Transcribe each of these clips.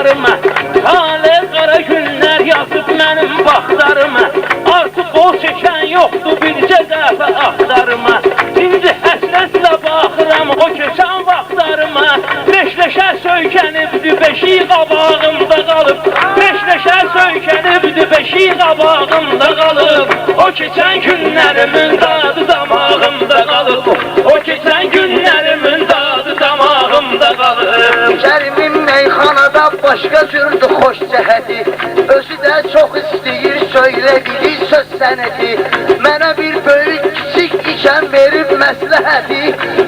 baxtarıma. Tale qara günlər yazıb mənim baxtarıma. Artıq o çəkən yoxdur bircə dəfə axtarıma. İndi həsrətlə baxıram o keçən vaxtlarıma. Beşləşə söykənibdi beşi qabağımda qalıb. Beşləşə söykənibdi beşi qabağımda qalıb. O keçən günlərimin dadı damağımda qalıb. O keçən günlərimin dadı damağımda qalıb. Kərimin meyxanada başqa cürdü xoş cəhəti. Özü də çox istəyir söylə bilir söz sənəti. Mənə bir böyük kiçik ikən verib məsləhəti.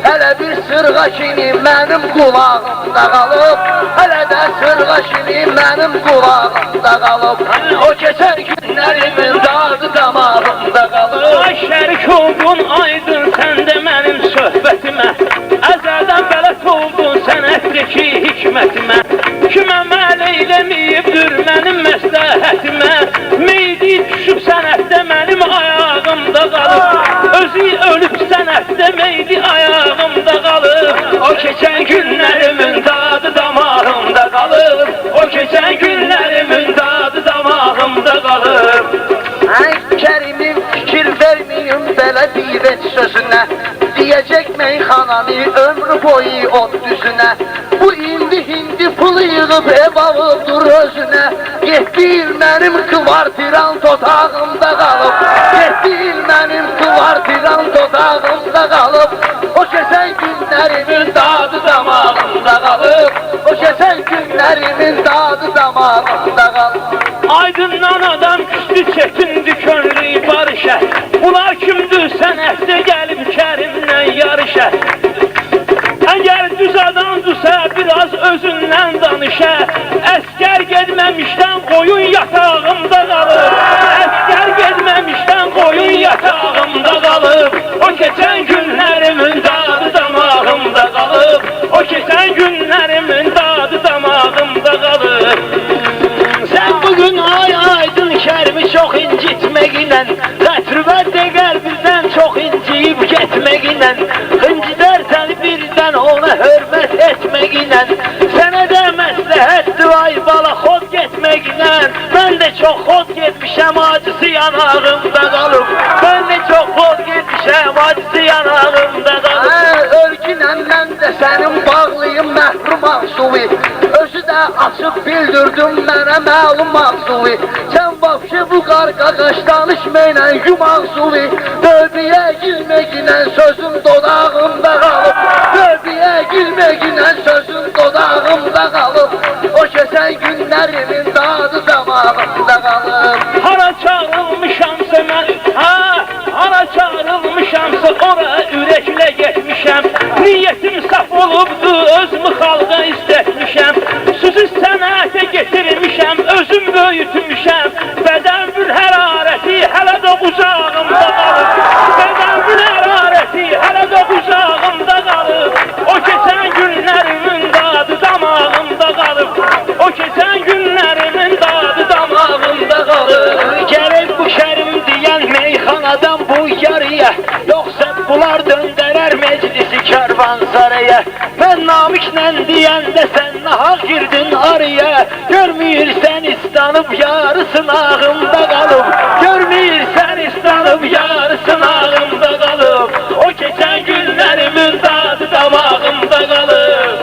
Hələ bir sırğa kimi mənim qulağımda qalıb. Hələ də sırğa kimi mənim qulağımda qalıb. O keçən günlərimin dadı damağımda qalıb. Ay şərik oldun aydın sən də mənim söhbətimə. Əzəldən bələt oldun sənətdəki hikmətimə. Kimə məl eyləməyibdir mənim məsləhətimə. Meydi düşüb sənətdə mənim ayağımda qalıb. Özü ölüb sənətdə meydi ayağımda qalıb. O keçən günlərimin dadı damağımda qalıb. O keçən günlərimin dadı damağımda qalıb. Ay Kərimim fikir verməyim belə divət sözünə. Diyəcək meyxananı ömrü boyu ot düzünə. Bu indi hindi pul yığıb ev alıbdır özünə. 7 il mənim kvartirant otağımda qalıb. 7 il mənim kvartirant otağımda qalıb. O keçən günlərimin dadı damağımda qalıb. O keçən günlərimin dadı damağımda qalıb. Aydından adam üstü çətindir könlü barışa. Bunlar kimdir sənətdə gəlib Kərimlə yarışa. Əgər düz adamdırsa biraz özündən danışa. Əskər gedməmişdən qoyun yatağımda qalıb. Əskər gedməmişdən qoyun yatağımda qalıb. O keçən günlərimin dadı damağımda qalıb. O keçən günlərimin dadı damağımda qalıb. Sən bugün ay aydın Kərimi çox incitməklə, qətrüvətdə qəlbimdən çox inciyib getməklə, incider səni birdən ona hörmət etməklə, sənə də məsləhətdir ay bala xod getməklə. Mən də çox xod getmişəm acısı yanağımda qalıb. Mən də çox xod getmişəm acısı yanağımda qalıb. Örgünən mən də sənin bağlıyım məhrum Ağsuvi. Özü də açıb bildirdim mənə məlum Ağsuvi. Sən vəbşə bu qarqadaş danışmayla yum Ağsuvi. Dövbiyə girməklə sözüm dodağımda qalıb. Dövbiyə girməklə sözüm dodağımda qalıb. O keçən günlərimin dadı damağımda qalıb. Hara çağrılmışamsa mən, hara çağrılmışamsa ora ürəklə getmişəm. Niyyətim saf olubdu, özümü xalqa istətmişəm. Sözü sənətə getirmişəm, özüm böyütmüşəm. Bədən bir hərarəti hələ də qucağımda qalıb. Bədən bir hərarəti hələ də qucağımda qalıb. O keçən günlərimin dadı damağımda qalıb. O keçən günlərimin dadı damağımda qalıb. Gərək bu Kərim deyən meyxanadan bu yarıya, yoxsa bunlar döndərər meclisi karvansaraya. Mən namiklə deyəndə sən nahaq girdin araya. Görməyirsən istanıb yarısın ağımda qalıb. Görməyirsən istanıb yarısın ağımda qalıb. O keçən günlərimin dadı damağımda qalıb.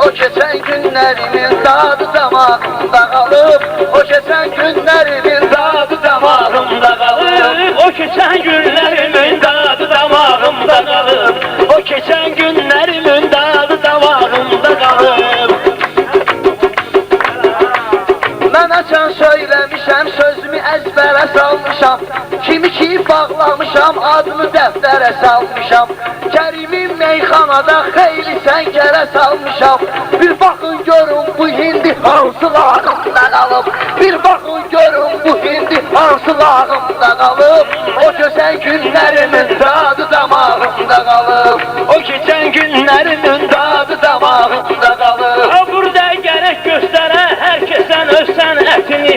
O keçən günlərimin dadı damağımda qalıb. O keçən günlərimin dadı damağımda qalıb. O keçən günlərimin dadı damağımda qalıb. O keçən günlərimin dadı damağımda qalıb. Mən açan söyləmişəm, sözümü əzbərə salmışam. Kimi ki bağlamışam, adımı dəftərə salmışam. Kərimin meyxanada xeyli səngərə salmışam. Bir baxın görün bu hindi hansı lağımda qalıb. Bir baxın görün bu hindi hansı lağımda qalıb. O keçən günlərimin dadı damağımda qalıb. O keçən günlərimin dadı damağımda qalıb. Burada gərək göstərə hər kəsən öz sənətini.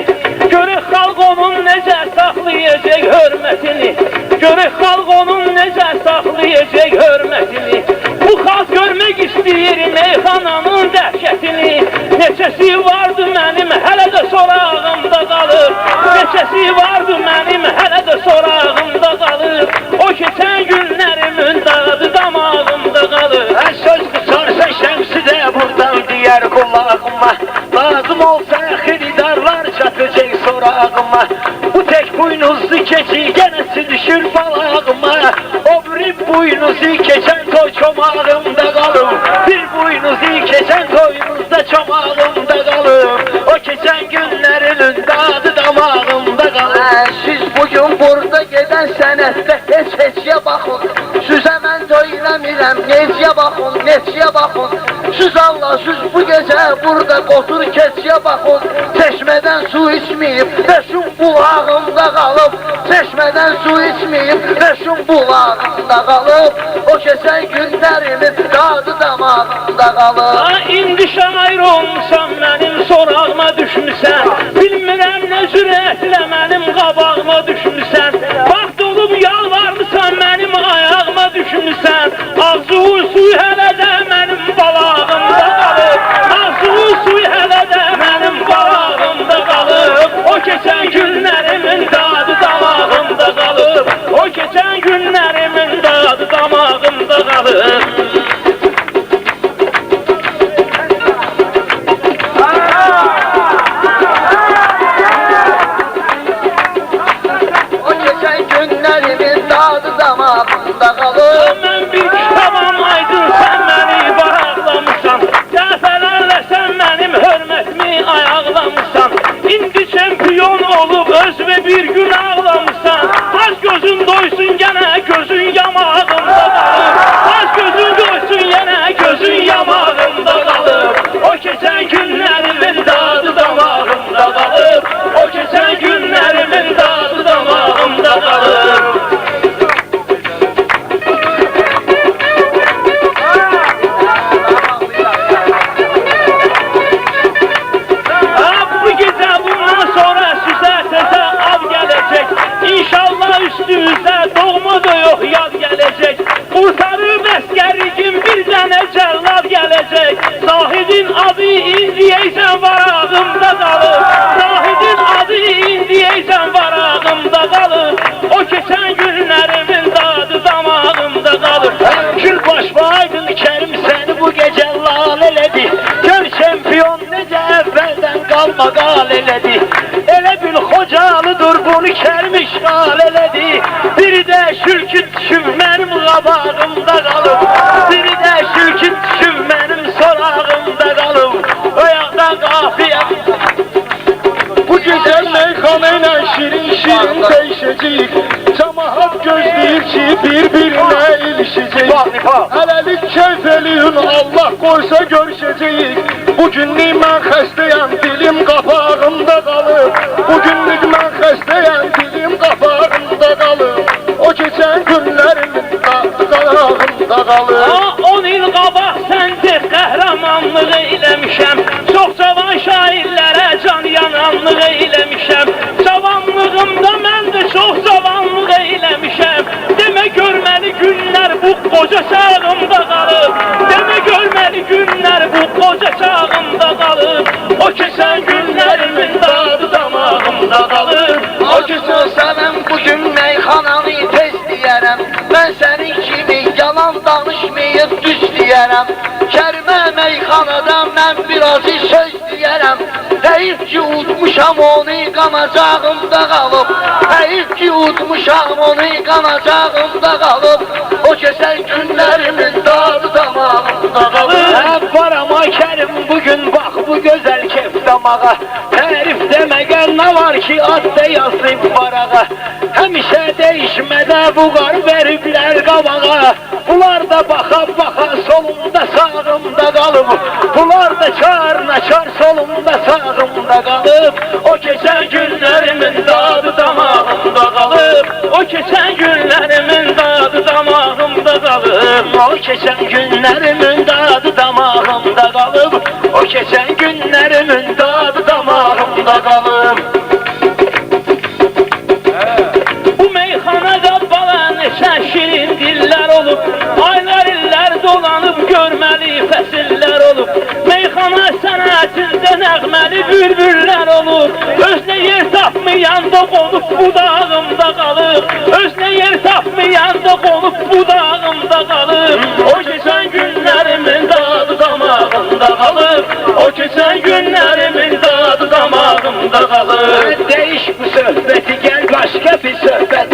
Görək xalq onun necə saxlayacaq hörmətini. Görək xalq onun necə saxlayacaq hörmətini. Bu xalq görmə nesi vardı mənim hələ də sorağımda qalır. O keçən günlərimin dadı damağımda qalır. Söz qısarsa şəmsi də buradan deyər qulağıma. Lazım olsa xiridarlar çatacaq sorağıma. Bu tek buynuzlu keçi gənəsi düşür balağıma. O bir buynuzu keçən toy çomağımda qalır. Bir buynuzu keçən toyumuzda çomağımda qalır. O keçən günlərinin dadı damağımda qalır. Siz bugün burada gedən sənətdə heç-heçyə baxın. Süzə mən söyləmirəm, necə baxın, necə baxın. Süz Allah, süz bu gecə burada qotur keçyə baxın. Çeşmədən su içməyib, beşim bulağımda qalıb. Çeşmədən su içməyib, beşim bulağımda qalıb. O keçən günlərimin dadı damağımda qalıb. İndi şair olmuşsan mənim sorağıma düşmüsən. Bilmirəm nə cürətlə mənim qabağıma düşmüsən. Vaxt olub yalvarmısan mənim ayağıma düşmüsən. Ağzıvur suy hələ də mənim balağımda qalıb. Ağzıvur suy hələ də mənim balağımda qalıb. O keçən günlərimin dadı damağımda qalıb. O keçən günlərimin dadı damağımda qalıb. Mən bir kitabam aydın, sən məni bağlamışsan. Dəfələrlə sən mənim hörmətimi ayaqlamışsan. İndi çempiyon olub özünə bir gün ağlamışsan. Az gözün doysun yenə gözün yamağımda qalıb. Az gözün doysun yenə gözün yamağımda qalıb. O keçən günlərimin dadı damağımda qalıb. O keçən günlərimin dadı damağımda qalıb. Üstümüzdə doğma da yox yad gələcək. Qurtarıb əskərlikin bir dənə cəllad gələcək. Zahidin adı indiyəysən varağımda qalıb. Zahidin adı indiyəysən varağımda qalıb. O keçən günlərimin dadı damağımda qalır. Gülbaş Aydın Kərim səni bu gecə lal elədi. Gör çempiyon necə əvvəldən qalma qal elədi. Elə bil Xocalıdır bunu Kərim işğal elədi. Biri də şülküt düşüb mənim qabağımda qalıb. Biri də şülküt düşüb mənim sorağımda qalıb. Oyaqda qafiyə. Bu gecə meyxana ilə şirin-şirin dəyişəcəyik. Cəmaət gözləyir ki, bir-birinə ilişəcəyik. Hələlik keyf eləyin, Allah qoysa görüşəcəyik. Bugünlük mən xəstəyəm, dilim qapağımda qalıb. Bugünlük mən xəstəyəm, dilim qapağımda qalıb. O keçən günlərimin qapağımda qalıb. 10 il qabaq səndə qəhrəmanlıq eləmişəm. Çox cavan şairlərə can yananlıq eləmişəm. Cavanlığımda mən də çox cavanlıq eləmişəm. Demə görməli günlər bu qoca çağımda qalıb. Demə görməli günlər bu qoca çağımda qalıb. O keçən günlərimin dadı damağımda qalıb. O keçən sənəm bugün meyxananı tez deyərəm. Mən sənin kimi yalan danışmayıb düz deyərəm. Kərimə meyxanada mən birazı söz deyərəm. Heyif ki udmuşam onu qanacağımda qalıb. Heyif ki udmuşam onu qanacağımda qalıb. O keçən günlərimin dadı damağımda qalıb. Var ama Kerim bugün bax bu gözəl kef damağa. Tərif deməgən nə var ki adda yazıb varağa. Həmişə dəyişmədə bu qar veriblər qabağa. Bunlar da baxa-baxa solumda sağımda qalıb. Bunlar da çar-naçar solumda sağımda qalıb. O keçən günlərimin dadı damağımda qalıb. O keçən günlərimin dadı damağımda qalıb. O keçən günlərimin dadı damağımda qalıb. O keçən günlərimin dadı damağımda qalıb. Bu meyxanada bala neçə şirin dillər olub. Aylar illər dolanıb görməli fəsillər olub. Meyxana sənətində nəğməli bülbüllər olub. Özünə yer tapmayıb tapmayan da qonub budağımda qalıb. Özünə yer tapmayan da qonub budağımda qalıb. O keçən günlərimin dadı damağımda qalıb. O keçən günlərimin dadı damağımda qalıb. Değiş bu söhbəti, gel başka bir söhbət.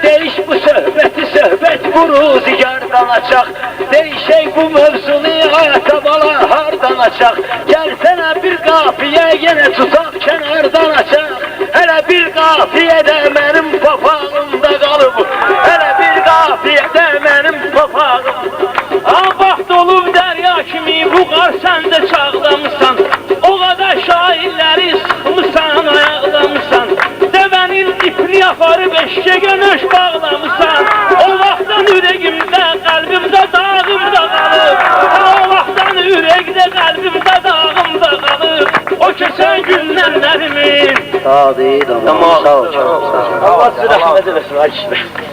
Değiş bu söhbəti, söhbət bu zigardan açaq. Değişək bu mövzunu, hayata bala hardan açaq. Gelsene bir qafiyə, yenə tutaq kənardan açaq. Hələ bir qafiyədə mənim papağımda qalıb. Hələ bir qafiyədə mənim papağımda. Vaxt olub dərya kimi bu qar səndə çağlamısan. O qədər şairləri sıxmısan, ayaqlamısan. Dəvənin ipini aparıb eşşəyə nöş bağlamısan. O vaxtdan ürəyimdə, qəlbimdə dağımda qalıb. O vaxtdan ürəkdə, qəlbimdə dağımda qalıb. O keçən günlərlərimin Sağ ol, sağ ol. Allah sizə rəhmət eləsin, ay kişilər.